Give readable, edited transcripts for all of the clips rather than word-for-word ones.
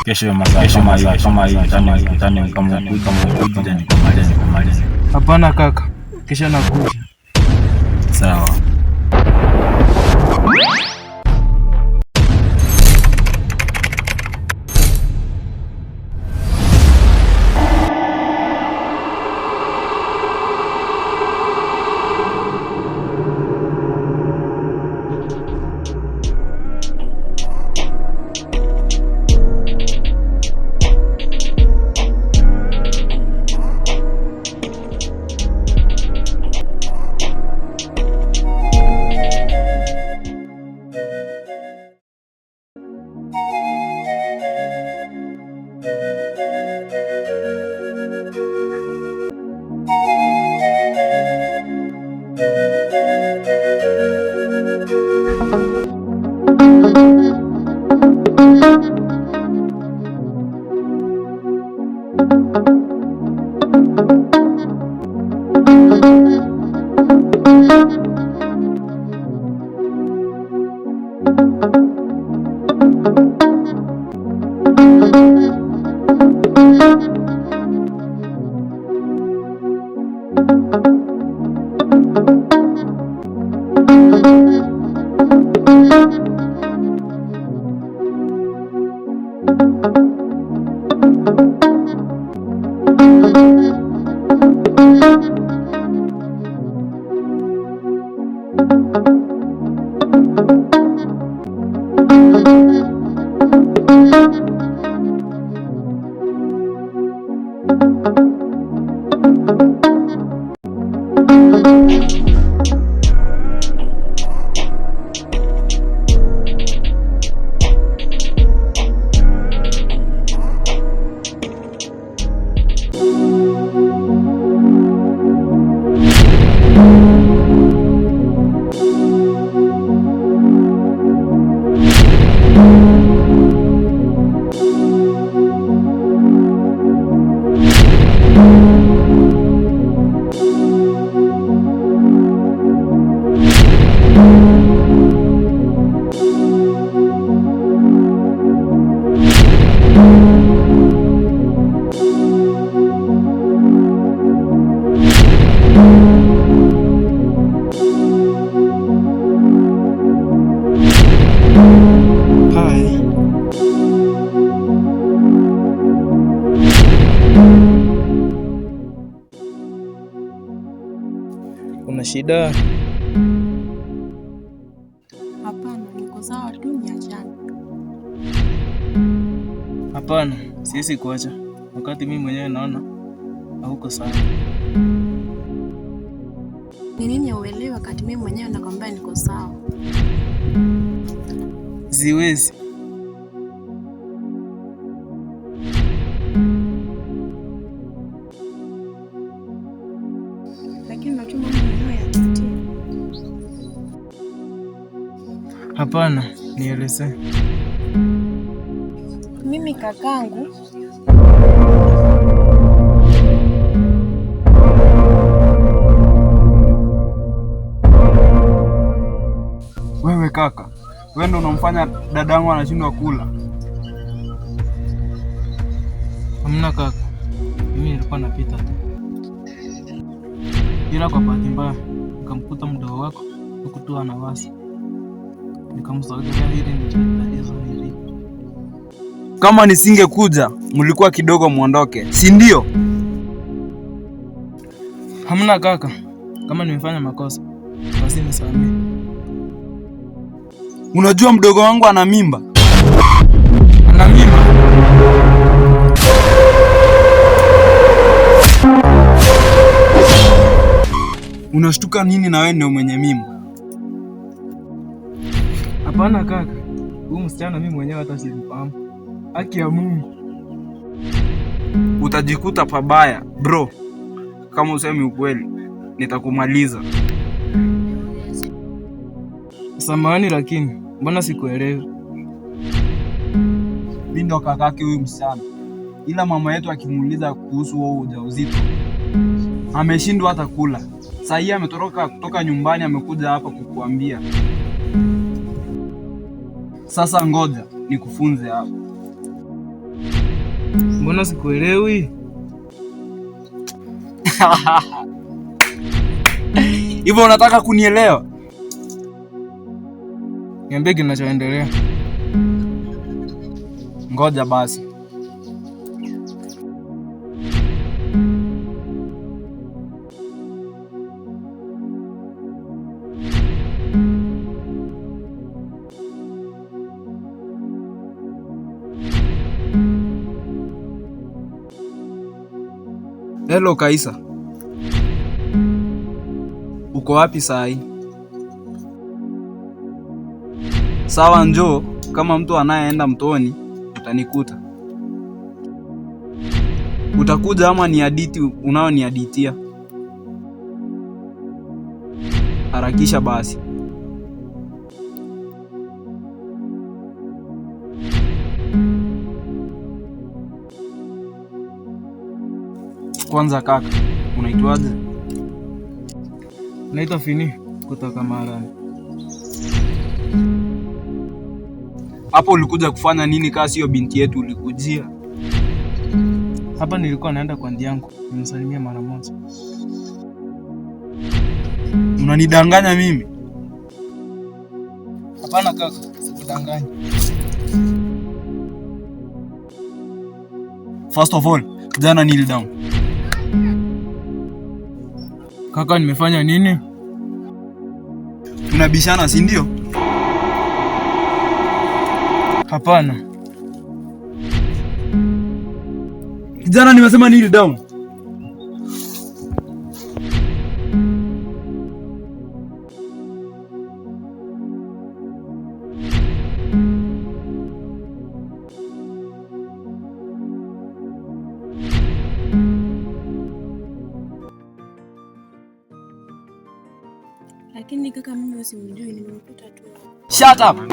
Kesho kama hiyo tutane kama kuja nikamalize. Hapana kaka, kesho nakuja. Sawa. Una shida? Hapana, niko sawa tu, niachane. Hapana, siwezi kuacha wakati mimi mwenyewe naona hauko sawa. Ni nini hauelewi wakati mimi mwenyewe nakwambia niko sawa? Siwezi. Lakini unajua mambo ninayoyapitia. Hapana, nieleze. Mimi kakangu Wewe kaka, wewe ndo unamfanya dadangu anashindwa kula. Hamna kaka, mimi nilikuwa napita tu, ila kwa bahati mbaya nikamkuta mdogo wako huku tu anawasa, nikamsogelea ili nitatizo hili. Kama nisingekuja mlikuwa kidogo muondoke, si ndio? Hamna kaka, kama nimefanya makosa basi nisamehe. Unajua mdogo wangu ana mimba. Ana mimba? Unashtuka nini na wewe ndio mwenye mimba? Hapana kaka, huyu msichana mimi mwenyewe hata simfahamu. Haki ya Mungu. Utajikuta pabaya, bro. Kama usemi ukweli, nitakumaliza. Samahani lakini mbona sikuelewi? Mimi ndo kakake huyu msichana. Ila mama yetu akimuuliza kuhusu wao ujauzito, ameshindwa hata kula. Sasa hii ametoroka kutoka nyumbani amekuja hapa kukuambia. Sasa ngoja nikufunze hapa. Mbona sikuelewi? Hivyo unataka kunielewa? Niambie kinachoendelea. Ngoja basi. Hello Kaisa. Uko wapi saa hii? Sawa, njoo. Kama mtu anayeenda mtoni utanikuta. Utakuja ama ni hadithi unaoniaditia? Harakisha basi. Kwanza kaka, unaitwaje? Naitwa Fini kutoka Marani. Hapo ulikuja kufanya nini kama sio binti yetu ulikujia? Hapa nilikuwa naenda kwa ndiangu, nimsalimia mara moja. Unanidanganya mimi? Hapana kaka, sikudanganya. First of all, jana kneel down. Kaka, nimefanya nini? Tunabishana, si ndio? Hapana. Kijana, nimesema kneel down. Lakini kaka, mimi usimjui, nimemkuta tu. Shut up.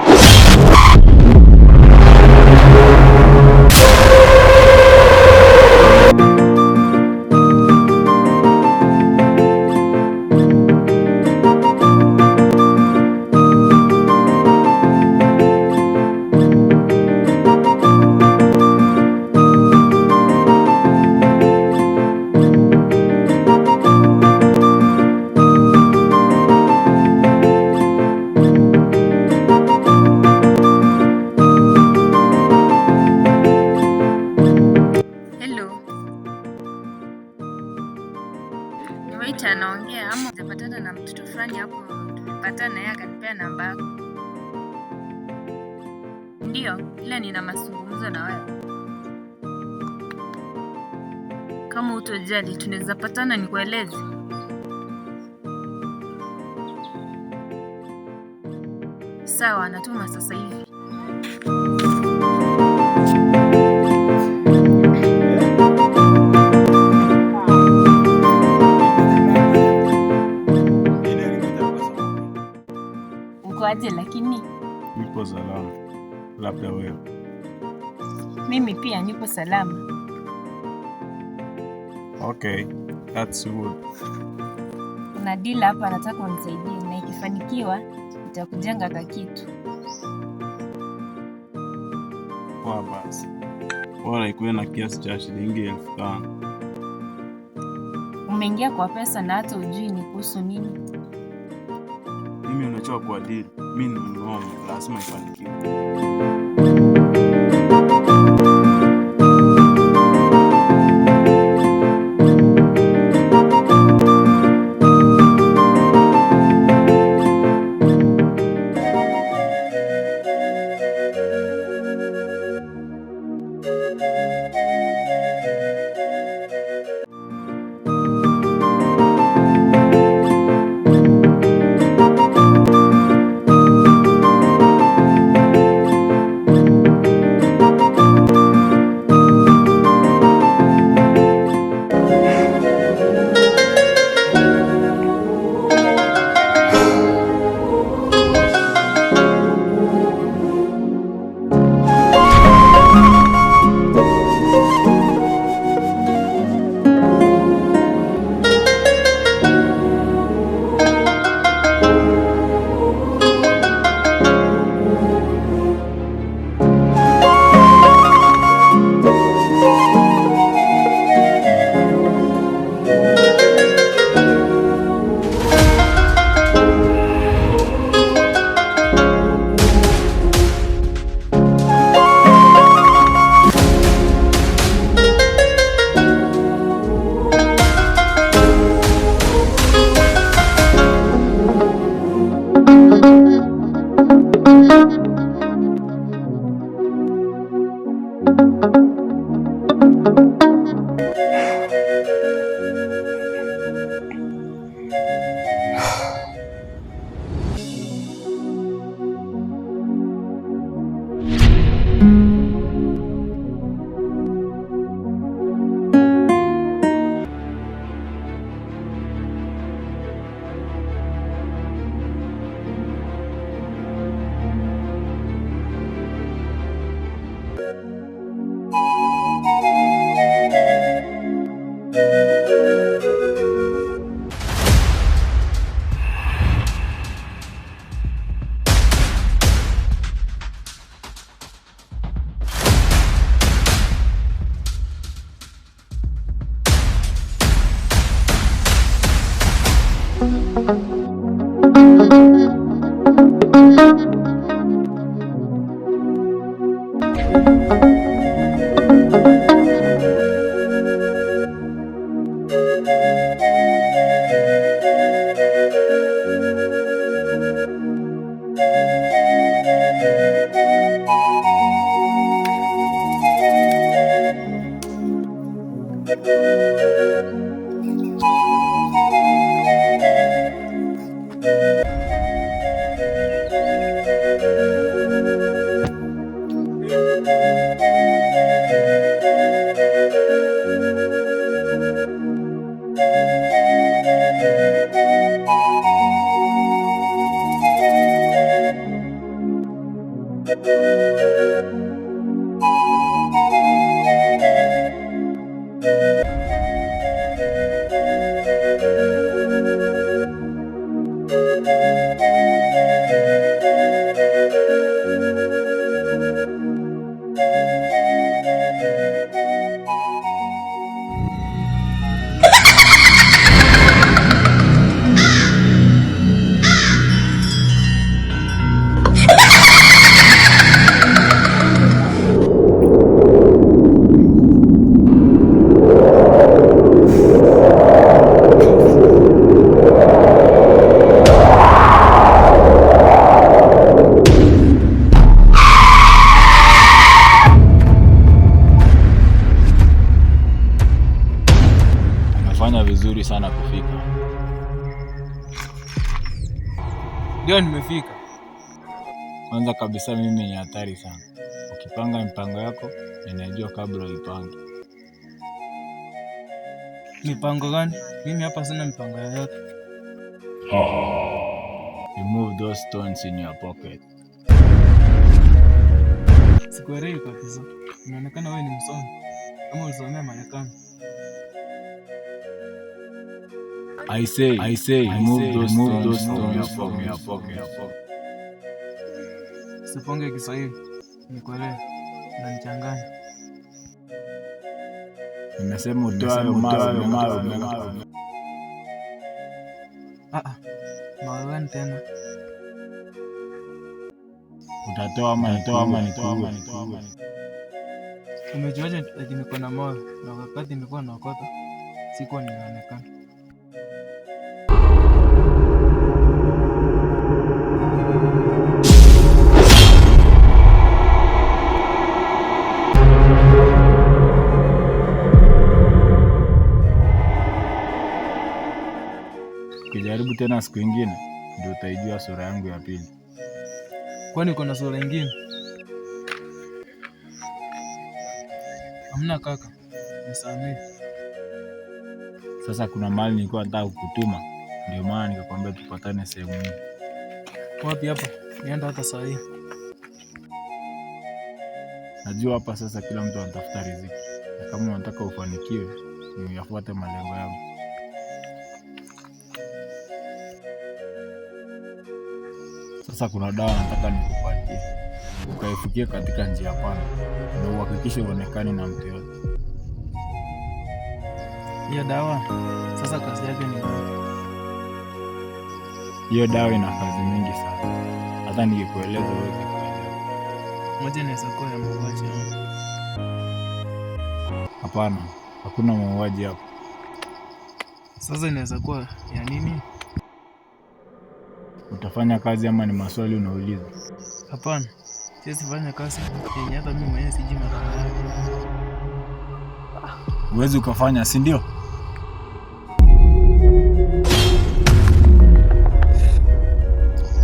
Anaongea ama utapatana na mtoto fulani hapo, tulipatana yeye akanipea namba yako. Ndio, ila nina mazungumzo na wewe. Kama utojali tunaweza patana nikueleze. Sawa, natuma sasa hivi. Aje lakini nipo salama, labda wewe? Mimi pia nipo salama. Okay, that's good. Kuna deal hapa nataka unisaidie, na ikifanikiwa nitakujenga ka kitu. Poa basi, bora ikuwe na kiasi cha shilingi 5,000. Umeingia kwa pesa na hata ujui ni kuhusu nini. Mimi unachoka kwa deal, mimi ni mnono, lazima ifanikiwe. Vizuri sana kufika. Ndio nimefika. Kwanza kabisa mimi ni hatari sana. Ukipanga mipango yako, ninajua kabla uipange. Mipango gani? Mimi hapa sina mipango yoyote. Remove those stones in your pocket. Sikuelewi kabisa. Inaonekana wewe ni msomi. Kama ulisomea Marekani. I say, remove those stones from your pocket. Siponge Kiswahili. Nikuelewe. Unanichanganya. Nimesema utoe mawe. Mawe gani tena? Utatoa ama nitoa. Umejuaje ati niko na mawe na wakati nilikuwa naokota sikuwa ninaonekana? Ukijaribu tena siku ingine ndio utaijua sura yangu ya pili. Kwani uko na sura ingine? Hamna kaka, nisamehe. Sasa kuna mahali nilikuwa nataka kukutuma, ndio maana nikakwambia tupatane sehemu hii. Wapi hapa? Nienda hata saa hii. Najua hapa sasa kila mtu anatafuta riziki, na kama unataka ufanikiwe ni uyafuate malengo yako. Sasa kuna dawa nataka nikupatie, ukaifikie katika njia pana na uhakikishe uonekane na mtu yote. Hiyo dawa sasa kazi yake ni nini? Hiyo dawa ina kazi mingi sana, hata nikikueleza wewe utaelewa. Moja inaweza kuwa ya mauaji. Hapana, hakuna mauaji hapo. Sasa inaweza kuwa ya nini? Utafanya kazi ama ni maswali unauliza? Hapana, siwezi fanya kazi yenye hata mimi mwenyewe sijui matokeo yake. huwezi ukafanya, si ndio?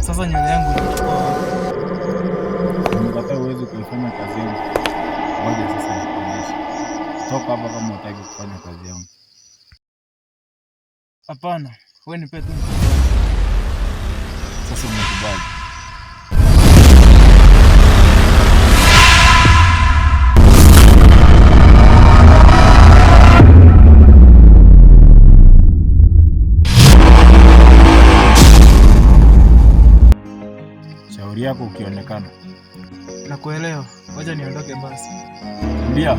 Sasa nywele yangu itachukua wapi? Nimekataa, huwezi kuifanya kazi yangu. Ngoja sasa nikuonyeshe. Toka hapa kama hutaki kufanya kazi yangu. Hapana, wewe nipe tu. Sasa umekubali. Shauri yako ukionekana. Nakuelewa. Wacha niondoke basi. Ndio.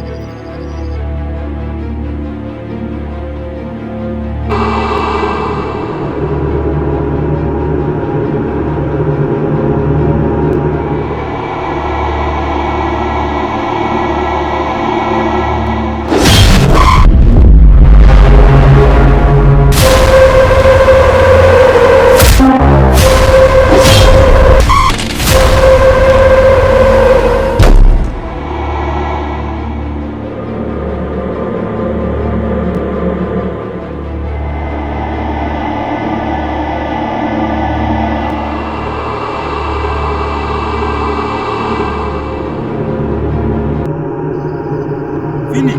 Vini,